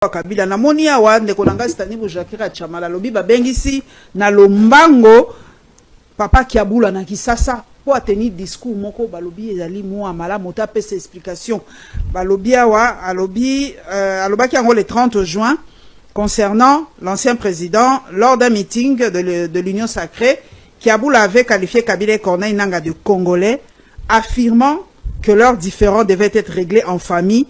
Kabila na moni awa ndeko nanga Stani Bujakira Chamala lobi babengisi na lombango papa Kiabula na Kisasa pour tenir discours moko balobi ezali moi mala mota pese explication balobi awa alobi alobaki yango le 30 juin concernant l'ancien président lors d'un meeting de l'Union sacrée. Kiabula avait qualifié Kabila et Corneille Nangaa de Congolais, affirmant que leurs différends devaient être réglés en famille,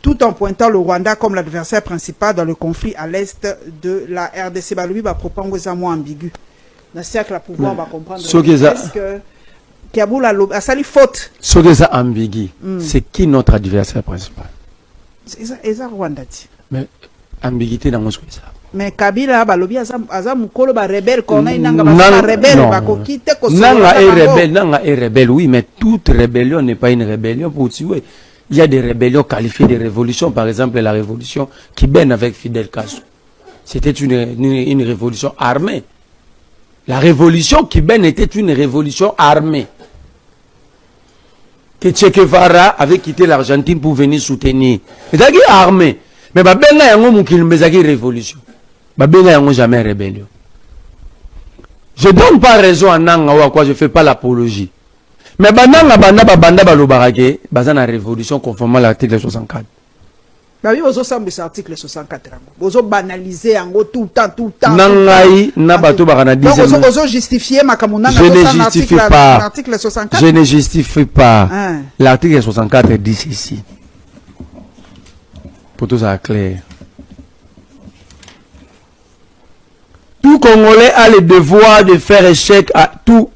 tout en pointant le Rwanda comme l'adversaire principal dans le conflit à l'est de la RDC. Balobi ba propango za mo ambigu. Na cercle à pouvoir va comprendre que Kiabula a sali faute. Ce que ça ambigu, c'est qui notre adversaire principal? C'est ça Rwanda. Mais ambiguïté dans mon ça. Mais Kabila balobi aza mukolo ba rebelle Corneille Nangaa ba rebelle ba kokite ko Nangaa est rebelle, oui, mais toute rébellion n'est pas une rébellion pour tuer. Il y a des rébellions qualifiées de révolutions, par exemple la révolution qui baigne avec Fidel Castro. C'était une révolution armée. La révolution qui baigne était une révolution armée. Que Che Guevara avait quitté l'Argentine pour venir soutenir. C'est-à-dire armée. Mais Babenga yango mukil mezaki révolution. Babenga yango jamais rébellion. Je donne pas raison à Nangaa ou à quoi je fais pas l'apologie. Mais Nangaa banda balobarake bazana révolution conformément à l'article 64. Bah oui, ozo sambe cet article 64 rango. Ozo banaliser yango tout le temps. Nangai na bato bakana dixième. Donc ozo justifier makamuna Je ne justifie pas. L'article 64. Je ne justifie pas. L'article 64 dit ceci. Pour tout ça clair. Tout Congolais a le devoir de faire échec à tout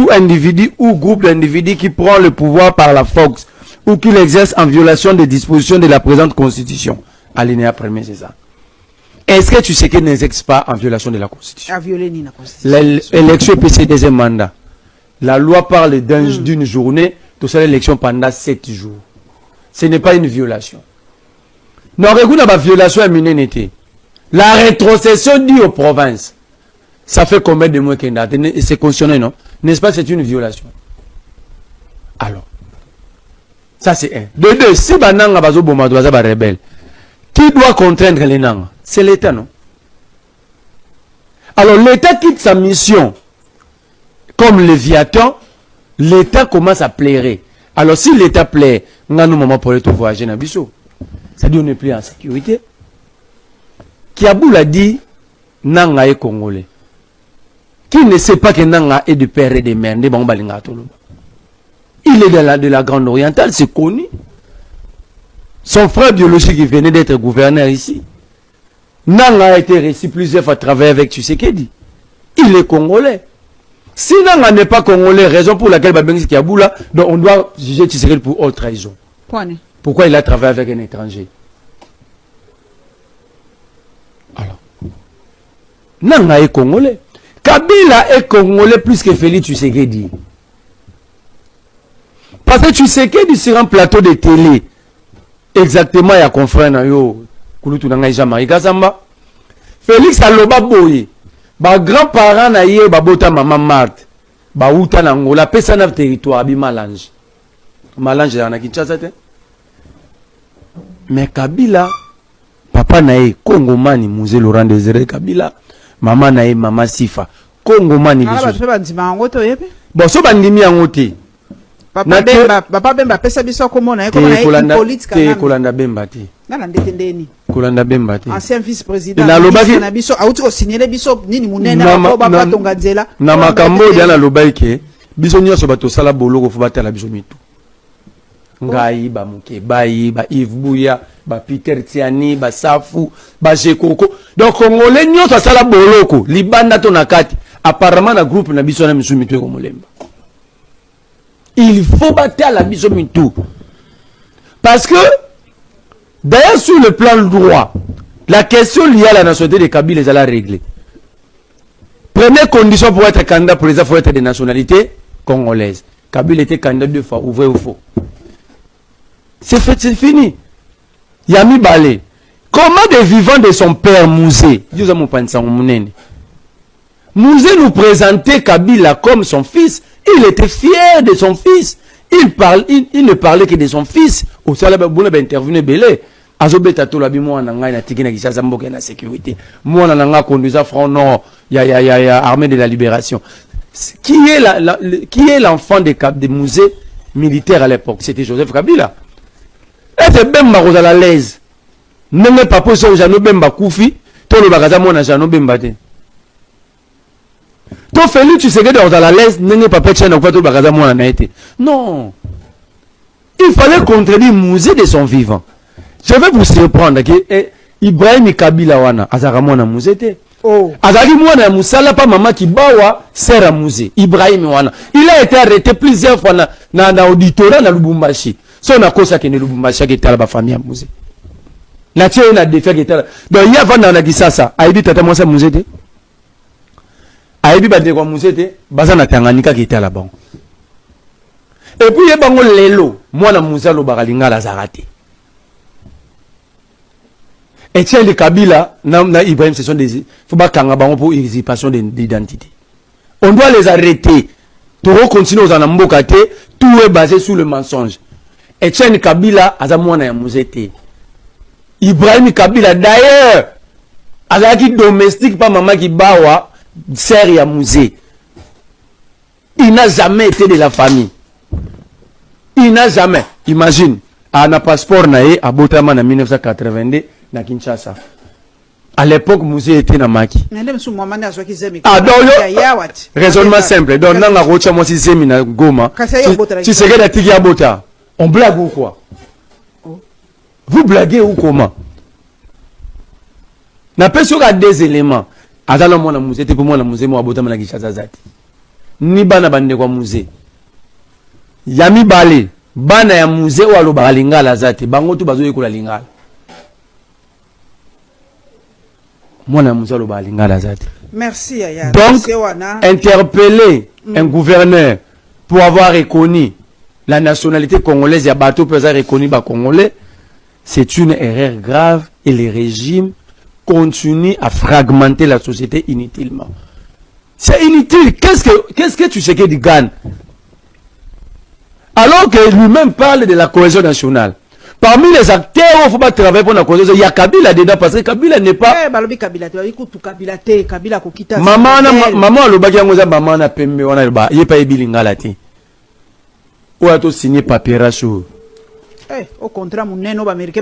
individu ou groupe d'individus qui prend le pouvoir par la force ou qui l'exerce en violation des dispositions de la présente constitution. Alinéa premier, c'est ça. Est-ce que tu sais qu'il n'exerce pas en violation de la constitution? A violé la constitution. L'élection PC deuxième mandat. La loi parle d'une journée, tout ça l'élection pendant 7 jours. Ce n'est pas une violation. Non, regarde la violation à minérité. La rétrocession due aux provinces. Ça fait combien de mois qu'il y a? C'est constitutionnel, non? N'est-ce pas, c'est une violation? Alors, ça c'est un. De deux, si Nangaa bazo bomado baza ba rebelle, qui doit contraindre les Nangaa? C'est l'État, non? Alors, l'État quitte sa mission comme Léviathan, l'État commence à plairer. Alors, si l'État plaît, on a nos moments pour tout voyager dans Bissau. Ça dit on n'est plus en sécurité. Kiabula dit Nangaa est Congolais. Qui ne sait pas que Nangaa est de père et de mère? Il est de la Grande Orientale, c'est connu. Son frère biologique il venait d'être gouverneur ici. Nangaa a été reçu plusieurs fois travailler avec Tshisekedi. Il est Congolais. Si Nangaa n'est pas Congolais, raison pour laquelle Babengisi Kiabula, donc on doit juger Tshisekedi pour haute trahison. Pourquoi il a travaillé avec un étranger? Alors, Nangaa est Congolais. Kabila est Congolais plus que Félix Tshisekedi. Parce que Tshisekedi sur un plateau de télé, exactement, il y a confrère na yo, Kulutu Nangaa Jean-Marie Kazamba. Félix aloba boye, ba grand-parent na ye babota maman Marthe, ba uta na Angola, pesa na territoire bi Malange. Malange na Kinshasa te. Mais Kabila, papa nae Kongomani Musée Laurent Désiré Kabila, maman nae Mama Sifa Kongomani biso. Bon so bandimi yango te. Papa Bemba pesa biso komo na ko na politique kana. Kolanda Bemba te. Nana ndetendeni. Kolanda Bemba te. Ancien vice-président na biso auti ko signaler biso nini munene ko ba patonga nzela. Na makambo dia na lobaike biso nyonso bato sala boloko fo batala biso mitu. Ngai ba muke bayi ba Yves Bouya ba Peter Tiani ba Safu ba Jekoko. Donc Congolais nyonso sala boloko libanda to nakati apparemment na groupe na biso na misu mitu ko molemba. Il faut battre la biso mitu. Parce que d'ailleurs sur le plan droit, la question liée à la nationalité de Kabila est à la régler. Première condition pour être candidat président, il faut être de nationalité congolaise. Kabila était candidat 2 fois, ou vrai ou faux. C'est fait, c'est fini. Yami Balé. Comment des vivants de son père Mouzé, Mouzé nous présentait Kabila comme son fils. Il était fier de son fils. Il ne parlait que de son fils. Au salaire, vous avez intervenu belé. azobeta to labi mwana ngai na tiki na Kinshasa mboka na sécurité mwana na nga conduisa front nord ya armée de la libération. Qui est l'enfant de musée militaire à l'époque? C'était Joseph Kabila. Et c'est Bemba Rosala l'aise. N'est pas possible Jano Bemba Koufi, to le bagaza mona Jano Bemba te. To Félix Tshisekedi Rosala l'aise, n'est pas possible na to bagaza mona na été. Non. Il fallait contredire musée de son vivant. Je vais vous surprendre que Ibrahim Kabila wana azara mona musée te. Oh. Azali mwana musala pa mama kibawa sera musée Ibrahim wana. Il a été arrêté plusieurs fois na auditorat na Lubumbashi. So na kosa kene Lubumbashi qui était la famille à musée. Na tie na défait qui était là. Donc il y a vanda na Kisasa, aibi tata mwasa musée te. Aibi bande kwa musée te, baza na Tanganyika qui était là-bas. Et puis yebango lelo, mwana musalo bakalinga la zarate. Etienne Kabila, na Ibrahim, ce sont des... faut pas qu'on ait pour usurpation d'identité. On doit les arrêter. Pour continuer aux anambokate, tout est basé sur le mensonge. Etienne Kabila, azamouana ya musete. Ibrahim Kabila, d'ailleurs, azaki domestique, pas maman qui bawa, sert ya musée. Il n'a jamais été de la famille. Il n'a jamais. Imagine, à un passeport naé, à Botama en 1982, na Kinshasa. À l'époque, musée était na Maki. Ah, donc, raisonnement simple. Donc, dans la route, moi, si c'est na Goma, si c'est que la tiki à Bota, on blague ou quoi? Vous blaguez ou comment? Na personne a des éléments. Azala moi na musée, pour moi na musée, moi à Bota na Kinshasa zati. Ni bana bande kwa musée. Yami bale, bana ya musée ou alo balinga zati. Bango tu bazo yeko la lingala. Merci Yaya. Donc, interpeller un gouverneur pour avoir reconnu la nationalité congolaise, il y a bateau pour avoir reconnu les Congolais, c'est une erreur grave et le régime continue à fragmenter la société inutilement. C'est inutile. Qu'est-ce que tu sais que du gagne? Alors que lui-même parle de la cohésion nationale. Parmi les acteurs, il ne faut pas travailler pour la cause. Il y a Kabila dedans parce que Kabila n'est pas. Maman, le bagage, maman, n'a pas aimé, on a pas, il n'est pas bilingue là. Ou a-t-on signé papier sur? Au contraire, mon neno, américain,